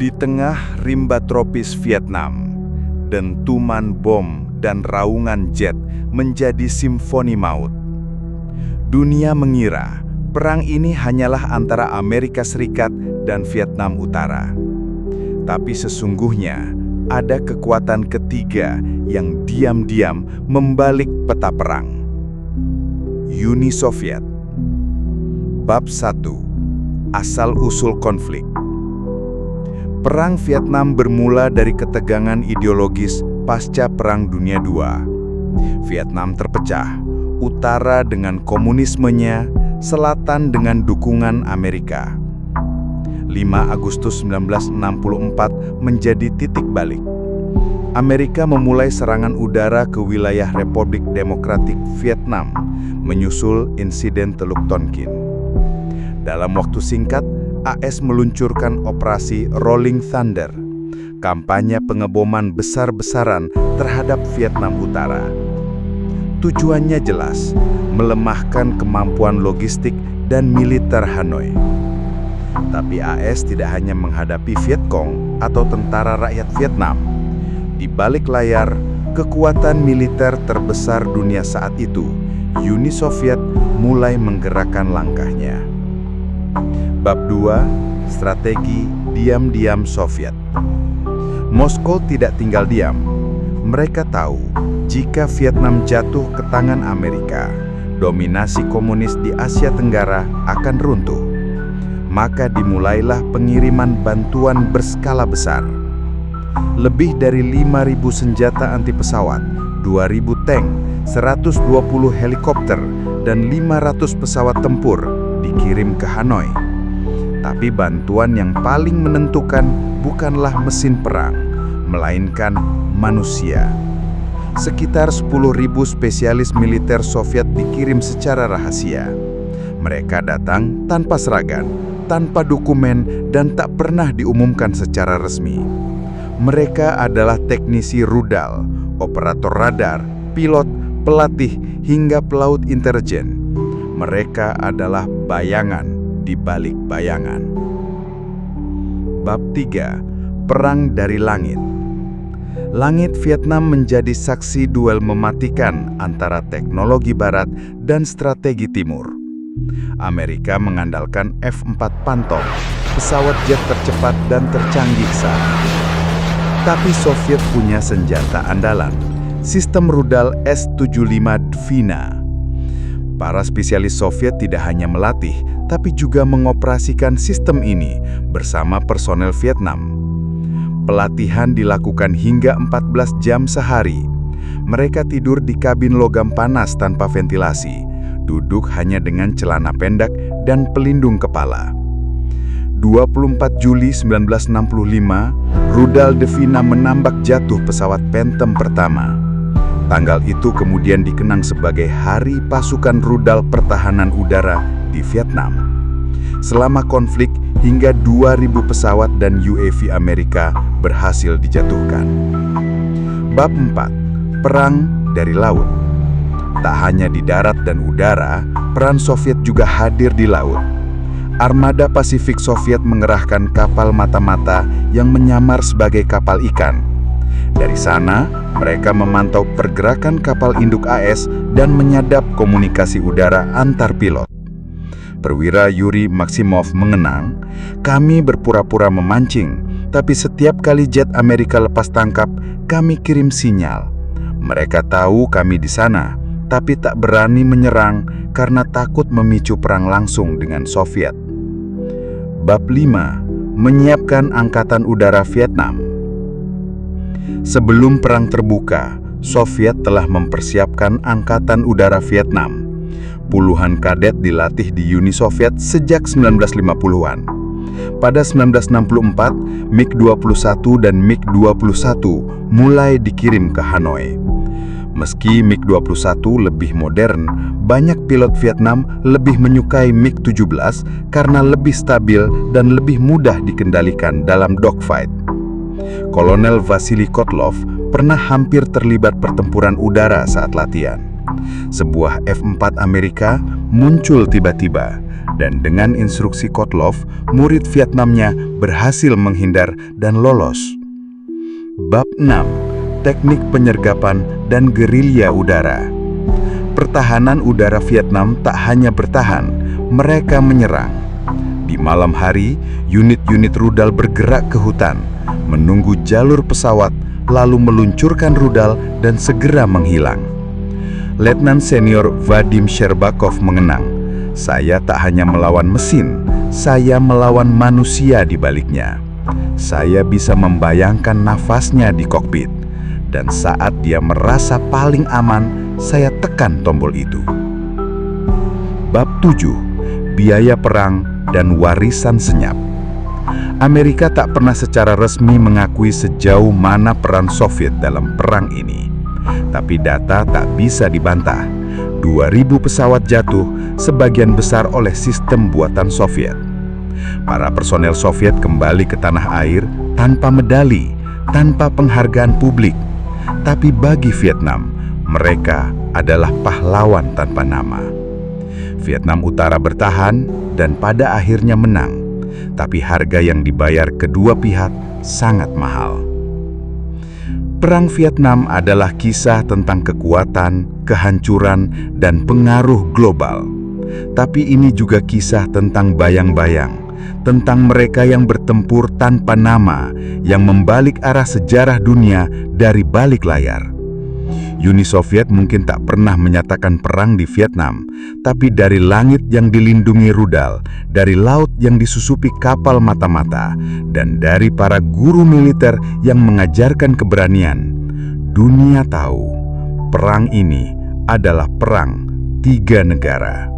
Di tengah rimba tropis Vietnam, dentuman bom dan raungan jet menjadi simfoni maut. Dunia mengira perang ini hanyalah antara Amerika Serikat dan Vietnam Utara. Tapi sesungguhnya ada kekuatan ketiga yang diam-diam membalik peta perang. Uni Soviet. Bab 1. Asal-usul konflik. Perang Vietnam bermula dari ketegangan ideologis pasca Perang Dunia II. Vietnam terpecah, utara dengan komunismenya, selatan dengan dukungan Amerika. 5 Agustus 1964 menjadi titik balik. Amerika memulai serangan udara ke wilayah Republik Demokratik Vietnam, menyusul insiden Teluk Tonkin. Dalam waktu singkat, AS meluncurkan operasi Rolling Thunder, kampanye pengeboman besar-besaran terhadap Vietnam Utara. Tujuannya jelas, melemahkan kemampuan logistik dan militer Hanoi. Tapi AS tidak hanya menghadapi Vietcong atau tentara rakyat Vietnam. Di balik layar, kekuatan militer terbesar dunia saat itu, Uni Soviet, mulai menggerakkan langkahnya. Bab 2. Strategi diam-diam Soviet. Moskow tidak tinggal diam. Mereka tahu, jika Vietnam jatuh ke tangan Amerika, dominasi komunis di Asia Tenggara akan runtuh. Maka dimulailah pengiriman bantuan berskala besar. Lebih dari 5.000 senjata anti pesawat, 2.000 tank, 120 helikopter, dan 500 pesawat tempur dikirim ke Hanoi. Tapi bantuan yang paling menentukan bukanlah mesin perang, melainkan manusia. Sekitar 10.000 spesialis militer Soviet dikirim secara rahasia. Mereka datang tanpa seragam, tanpa dokumen, dan tak pernah diumumkan secara resmi. Mereka adalah teknisi rudal, operator radar, pilot, pelatih, hingga pelaut intelijen. Mereka adalah bayangan di balik bayangan. Bab 3. Perang dari langit. Langit Vietnam menjadi saksi duel mematikan antara teknologi barat dan strategi timur. Amerika mengandalkan F-4 Phantom, pesawat jet tercepat dan tercanggih saat itu. Tapi Soviet punya senjata andalan, sistem rudal S-75 Dvina. Para spesialis Soviet tidak hanya melatih, tapi juga mengoperasikan sistem ini bersama personel Vietnam. Pelatihan dilakukan hingga 14 jam sehari. Mereka tidur di kabin logam panas tanpa ventilasi, duduk hanya dengan celana pendek dan pelindung kepala. 24 Juli 1965, rudal Dvina menambak jatuh pesawat Phantom pertama. Tanggal itu kemudian dikenang sebagai Hari Pasukan Rudal Pertahanan Udara di Vietnam. Selama konflik, hingga 2.000 pesawat dan UAV Amerika berhasil dijatuhkan. Bab 4. Perang dari laut. Tak hanya di darat dan udara, peran Soviet juga hadir di laut. Armada Pasifik Soviet mengerahkan kapal mata-mata yang menyamar sebagai kapal ikan. Dari sana, mereka memantau pergerakan kapal induk AS dan menyadap komunikasi udara antar pilot. Perwira Yuri Maksimov mengenang, "Kami berpura-pura memancing, tapi setiap kali jet Amerika lepas tangkap, kami kirim sinyal. Mereka tahu kami di sana, tapi tak berani menyerang karena takut memicu perang langsung dengan Soviet." Bab 5. Menyiapkan Angkatan Udara Vietnam. Sebelum perang terbuka, Soviet telah mempersiapkan Angkatan Udara Vietnam. Puluhan kadet dilatih di Uni Soviet sejak 1950-an. Pada 1964, MiG-21 dan MiG-21 mulai dikirim ke Hanoi. Meski MiG-21 lebih modern, banyak pilot Vietnam lebih menyukai MiG-17 karena lebih stabil dan lebih mudah dikendalikan dalam dogfight. Kolonel Vasily Kotlov pernah hampir terlibat pertempuran udara saat latihan. Sebuah F-4 Amerika muncul tiba-tiba, Dan dengan instruksi Kotlov, murid Vietnamnya berhasil menghindar dan lolos. Bab 6. Teknik penyergapan dan gerilya udara. Pertahanan udara Vietnam tak hanya bertahan, mereka menyerang. Di malam hari, unit-unit rudal bergerak ke hutan, menunggu jalur pesawat, lalu meluncurkan rudal dan segera menghilang. Letnan Senior Vadim Sherbakov mengenang, "Saya tak hanya melawan mesin, saya melawan manusia di baliknya. Saya bisa membayangkan nafasnya di kokpit, dan saat dia merasa paling aman, saya tekan tombol itu." Bab 7. Biaya perang dan warisan senyap. Amerika tak pernah secara resmi mengakui sejauh mana peran Soviet dalam perang ini. Tapi data tak bisa dibantah. 2.000 pesawat jatuh, sebagian besar oleh sistem buatan Soviet. Para personel Soviet kembali ke tanah air tanpa medali, tanpa penghargaan publik. Tapi bagi Vietnam, mereka adalah pahlawan tanpa nama. Vietnam Utara bertahan dan pada akhirnya menang. Tapi harga yang dibayar kedua pihak sangat mahal. Perang Vietnam adalah kisah tentang kekuatan, kehancuran, dan pengaruh global. Tapi ini juga kisah tentang bayang-bayang, tentang mereka yang bertempur tanpa nama, yang membalik arah sejarah dunia dari balik layar. Uni Soviet mungkin tak pernah menyatakan perang di Vietnam, tapi dari langit yang dilindungi rudal, dari laut yang disusupi kapal mata-mata, dan dari para guru militer yang mengajarkan keberanian, dunia tahu perang ini adalah perang 3 negara.